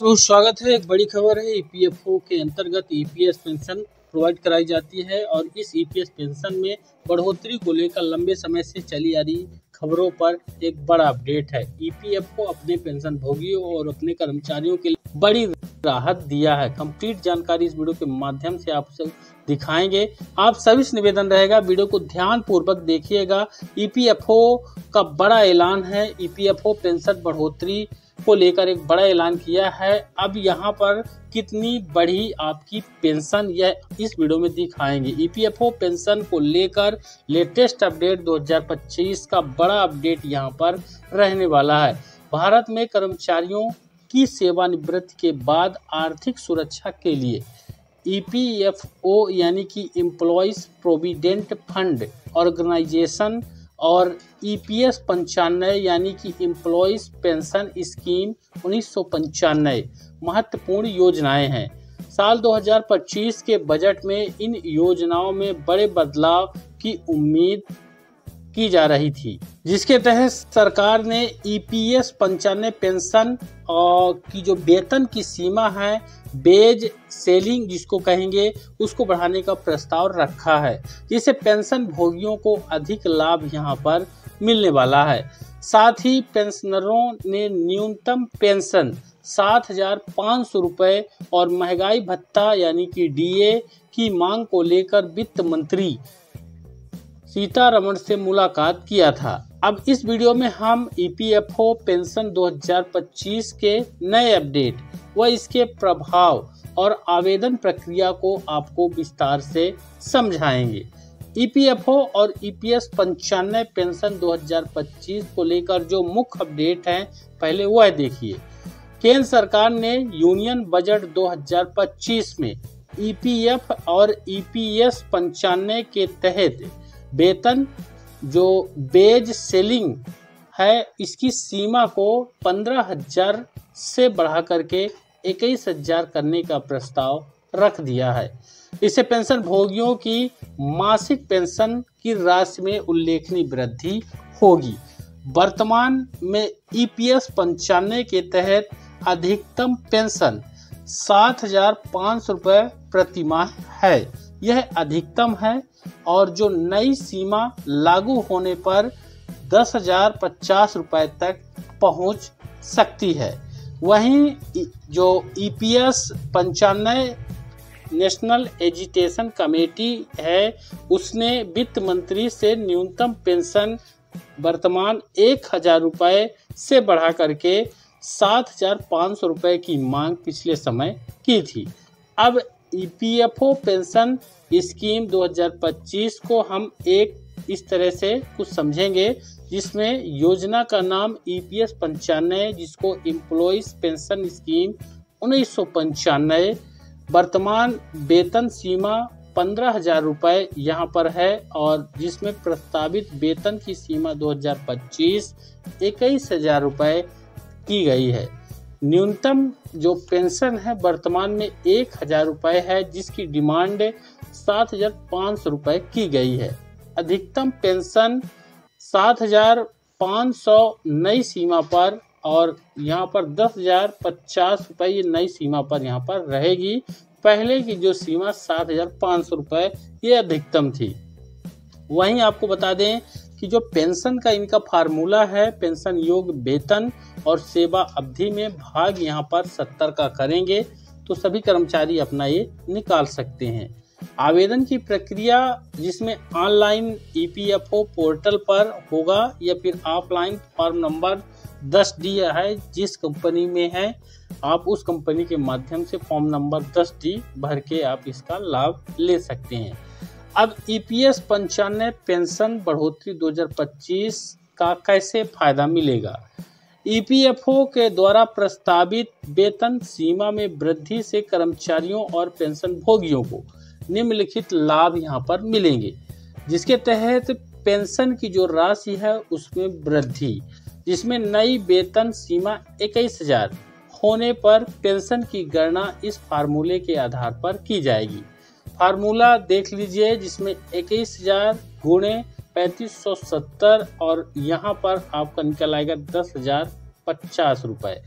तो स्वागत है। एक बड़ी खबर है। ईपीएफओ के अंतर्गत ईपीएस पेंशन प्रोवाइड कराई जाती है और इस ईपीएस पेंशन में बढ़ोतरी को लेकर लंबे समय से चली आ रही खबरों पर एक बड़ा अपडेट है। ईपीएफओ अपने पेंशन भोगियों और अपने कर्मचारियों के लिए बड़ी राहत दिया है। कंप्लीट जानकारी इस वीडियो के माध्यम से आपसे दिखाएंगे। आप सभी से निवेदन रहेगा, वीडियो को ध्यान पूर्वक देखिएगा। ईपीएफओ का बड़ा ऐलान है। ईपीएफओ पेंशन बढ़ोतरी को लेकर एक बड़ा ऐलान किया है। अब यहाँ पर कितनी बढ़ी आपकी पेंशन यह इस वीडियो में दिखाएंगे। ईपीएफओ पेंशन को लेकर लेटेस्ट अपडेट 2025 का बड़ा अपडेट यहाँ पर रहने वाला है। भारत में कर्मचारियों की सेवानिवृत्ति के बाद आर्थिक सुरक्षा के लिए ईपीएफओ यानी कि एम्प्लॉइज प्रोविडेंट फंड ऑर्गेनाइजेशन और ईपीएस 95 यानी कि एम्प्लॉइज पेंशन स्कीम 1995 महत्वपूर्ण योजनाएं हैं। साल 2025 के बजट में इन योजनाओं में बड़े बदलाव की उम्मीद की जा रही थी, जिसके तहत सरकार ने ईपीएस 95 पेंशन की जो वेतन की सीमा है, बेज सेलिंग जिसको कहेंगे, उसको बढ़ाने का प्रस्ताव रखा है, जिससे पेंशन भोगियों को अधिक लाभ यहां पर मिलने वाला है। साथ ही पेंशनरों ने न्यूनतम पेंशन 7,500 रुपये और महंगाई भत्ता यानी कि डीए की मांग को लेकर वित्त मंत्री सीतारमण से मुलाकात किया था। अब इस वीडियो में हम ईपीएफओ पेंशन 2025 के नए अपडेट व इसके प्रभाव और आवेदन प्रक्रिया को आपको विस्तार से समझाएंगे। ईपीएफओ और ईपीएस 95 पेंशन 2025 को लेकर जो मुख्य अपडेट है, पहले वह देखिए। केंद्र सरकार ने यूनियन बजट 2025 में ईपीएफ और ईपीएस 95 के तहत वेतन जो बेज सेलिंग है, इसकी सीमा को 15,000 से बढ़ा करके 21,000 करने का प्रस्ताव रख दिया है। इससे पेंशन भोगियों की मासिक पेंशन की राशि में उल्लेखनीय वृद्धि होगी। वर्तमान में ईपीएस 95 के तहत अधिकतम पेंशन 7,500 रुपये प्रति माह है। यह अधिकतम है और जो नई सीमा लागू होने पर 10,050 रुपये तक पहुंच सकती है। वहीं जो ईपीएस 95 नेशनल एजुकेशन कमेटी है, उसने वित्त मंत्री से न्यूनतम पेंशन वर्तमान 1,000 रुपये से बढ़ा करके 7,500 रुपये की मांग पिछले समय की थी। अब ईपीएफओ पेंशन स्कीम 2025 को हम एक इस तरह से कुछ समझेंगे, जिसमें योजना का नाम ईपीएस 95 जिसको एम्प्लॉइज पेंशन स्कीम 1995, वर्तमान वेतन सीमा 15,000 रुपये यहाँ पर है और जिसमें प्रस्तावित वेतन की सीमा 2025 21,000 रुपये की गई है। न्यूनतम जो पेंशन है वर्तमान में 1,000 रुपये है, जिसकी डिमांड 7,500 रुपये की गई है। अधिकतम पेंशन 7,500 नई सीमा पर और यहाँ पर 10,050 रुपये ये नई सीमा पर यहाँ पर रहेगी। पहले की जो सीमा 7,500 रुपये ये अधिकतम थी। वहीं आपको बता दें कि जो पेंशन का इनका फार्मूला है, पेंशन योग्य वेतन और सेवा अवधि में भाग यहाँ पर 70 का करेंगे तो सभी कर्मचारी अपना ये निकाल सकते हैं। आवेदन की प्रक्रिया जिसमें ऑनलाइन ईपीएफओ पोर्टल पर होगा या फिर ऑफलाइन फॉर्म नंबर 10D है, जिस कंपनी में है आप उस कंपनी के माध्यम से फॉर्म नंबर 10D भर के आप इसका लाभ ले सकते हैं। अब ईपीएस 95 पेंशन बढ़ोतरी 2025 का कैसे फायदा मिलेगा। ईपीएफओ के द्वारा प्रस्तावित वेतन सीमा में वृद्धि से कर्मचारियों और पेंशन भोगियों को निम्नलिखित लाभ यहाँ पर मिलेंगे, जिसके तहत पेंशन की जो राशि है उसमें वृद्धि, जिसमें नई वेतन सीमा 21,000 होने पर पेंशन की गणना इस फार्मूले के आधार पर की जाएगी। फार्मूला देख लीजिए, जिसमें 21,000 गुणे 3570 और यहाँ पर आपका निकल आएगा 10,050 रुपये।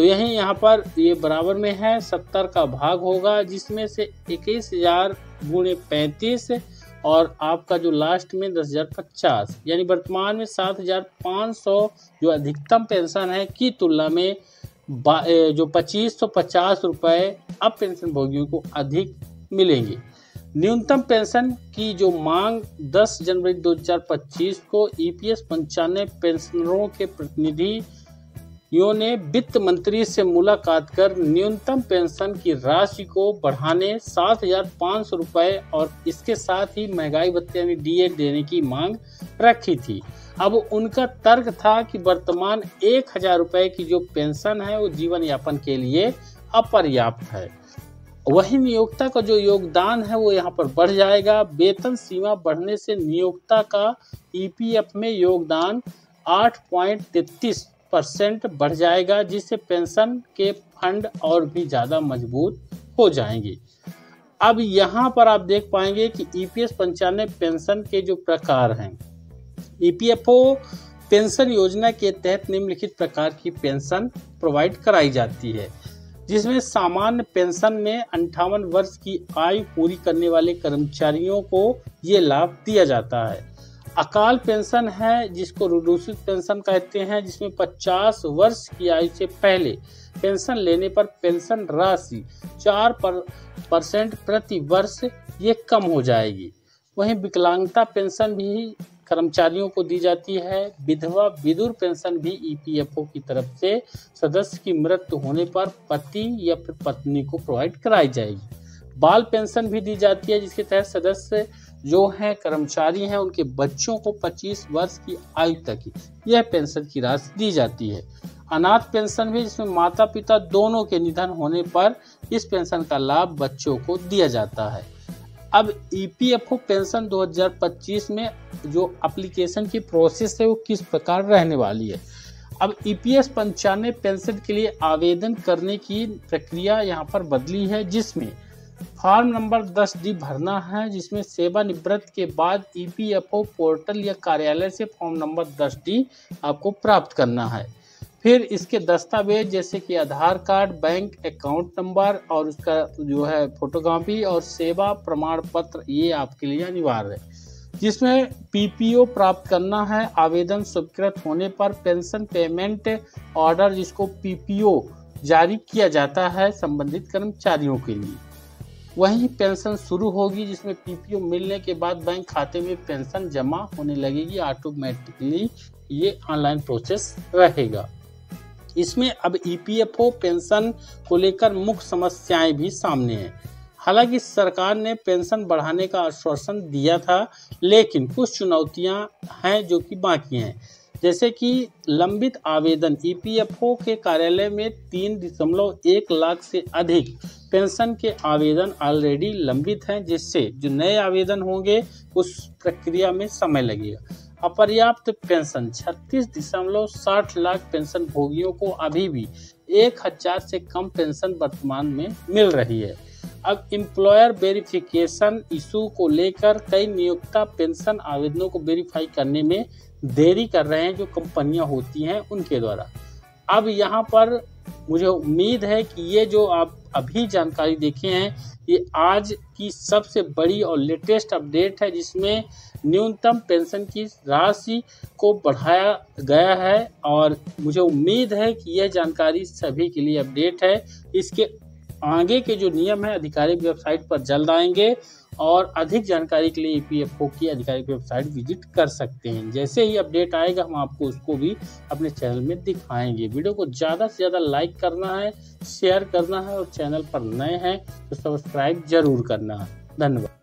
तो यही यहाँ पर ये बराबर में है, 70 का भाग होगा जिसमें से 21,000 गुणे 35 और आपका जो लास्ट में 10,050, यानी वर्तमान में 7,500 जो अधिकतम पेंशन है की तुलना में जो 2,550 रुपये अब पेंशन भोगियों को अधिक मिलेंगे। न्यूनतम पेंशन की जो मांग 10 जनवरी 2025 को EPS 95 पेंशनरों के प्रतिनिधियों ने वित्त मंत्री से मुलाकात कर न्यूनतम पेंशन की राशि को बढ़ाने 7,500 रुपये और इसके साथ ही महंगाई भत्ते यानी DA देने की मांग रखी थी। अब उनका तर्क था कि वर्तमान 1,000 रुपये की जो पेंशन है वो जीवन यापन के लिए अपर्याप्त है। वही नियोक्ता का जो योगदान है वो यहाँ पर बढ़ जाएगा। वेतन सीमा बढ़ने से नियोक्ता का EPF में योगदान 8.33% बढ़ जाएगा, जिससे पेंशन के फंड और भी ज़्यादा मजबूत हो जाएंगे। अब यहाँ पर आप देख पाएंगे कि EPS 95 पेंशन के जो प्रकार हैं, EPFO पेंशन योजना के तहत निम्नलिखित प्रकार की पेंशन प्रोवाइड कराई जाती है, जिसमें सामान्य पेंशन में 58 वर्ष की आयु पूरी करने वाले कर्मचारियों को ये लाभ दिया जाता है। अकाल पेंशन है जिसको रिड्यूस्ड पेंशन कहते हैं, जिसमें 50 वर्ष की आयु से पहले पेंशन लेने पर पेंशन राशि 4% प्रति वर्ष ये कम हो जाएगी। वहीं विकलांगता पेंशन भी कर्मचारियों को दी जाती है। विधवा विधुर पेंशन भी EPFO की तरफ से सदस्य की मृत्यु होने पर पति या फिर पत्नी को प्रोवाइड कराई जाएगी। बाल पेंशन भी दी जाती है, जिसके तहत सदस्य जो हैं कर्मचारी हैं उनके बच्चों को 25 वर्ष की आयु तक यह पेंशन की राशि दी जाती है। अनाथ पेंशन भी, जिसमें माता पिता दोनों के निधन होने पर इस पेंशन का लाभ बच्चों को दिया जाता है। अब EPFO पेंशन 2025 में जो एप्लीकेशन की प्रोसेस है वो किस प्रकार रहने वाली है। अब EPS 95 पेंशन के लिए आवेदन करने की प्रक्रिया यहाँ पर बदली है, जिसमें फॉर्म नंबर 10D भरना है, जिसमें सेवानिवृत्त के बाद EPFO पोर्टल या कार्यालय से फॉर्म नंबर 10D आपको प्राप्त करना है। फिर इसके दस्तावेज जैसे कि आधार कार्ड, बैंक अकाउंट नंबर और उसका जो है फोटोकॉपी और सेवा प्रमाण पत्र ये आपके लिए अनिवार्य है, जिसमें PPO प्राप्त करना है। आवेदन स्वीकृत होने पर पेंशन पेमेंट ऑर्डर जिसको PPO जारी किया जाता है संबंधित कर्मचारियों के लिए। वहीं पेंशन शुरू होगी, जिसमें PPO मिलने के बाद बैंक खाते में पेंशन जमा होने लगेगी। ऑटोमेटिकली ये ऑनलाइन प्रोसेस रहेगा। इसमें अब EPFO पेंशन को लेकर मुख्य समस्याएं भी सामने हैं। हालांकि सरकार ने पेंशन बढ़ाने का आश्वासन दिया था, लेकिन कुछ चुनौतियां हैं जो कि बाकी हैं, जैसे कि लंबित आवेदन। EPFO के कार्यालय में 3.1 लाख से अधिक पेंशन के आवेदन ऑलरेडी लंबित हैं, जिससे जो नए आवेदन होंगे उस प्रक्रिया में समय लगेगा। अपर्याप्त पेंशन 36.60 लाख पेंशन भोगियों को अभी भी 1,000 से कम पेंशन वर्तमान में मिल रही है। अब एम्प्लॉयर वेरिफिकेशन इशू को लेकर कई नियोक्ता पेंशन आवेदनों को वेरीफाई करने में देरी कर रहे हैं, जो कंपनियां होती हैं उनके द्वारा। अब यहाँ पर मुझे उम्मीद है कि ये जो आप अभी जानकारी देखे हैं ये आज की सबसे बड़ी और लेटेस्ट अपडेट है, जिसमें न्यूनतम पेंशन की राशि को बढ़ाया गया है और मुझे उम्मीद है कि यह जानकारी सभी के लिए अपडेट है। इसके आगे के जो नियम है आधिकारिक वेबसाइट पर जल्द आएंगे और अधिक जानकारी के लिए EPFO की आधिकारिक वेबसाइट विजिट कर सकते हैं। जैसे ही अपडेट आएगा हम आपको उसको भी अपने चैनल में दिखाएंगे। वीडियो को ज़्यादा से ज़्यादा लाइक करना है, शेयर करना है और चैनल पर नए हैं तो सब्सक्राइब जरूर करना है। धन्यवाद।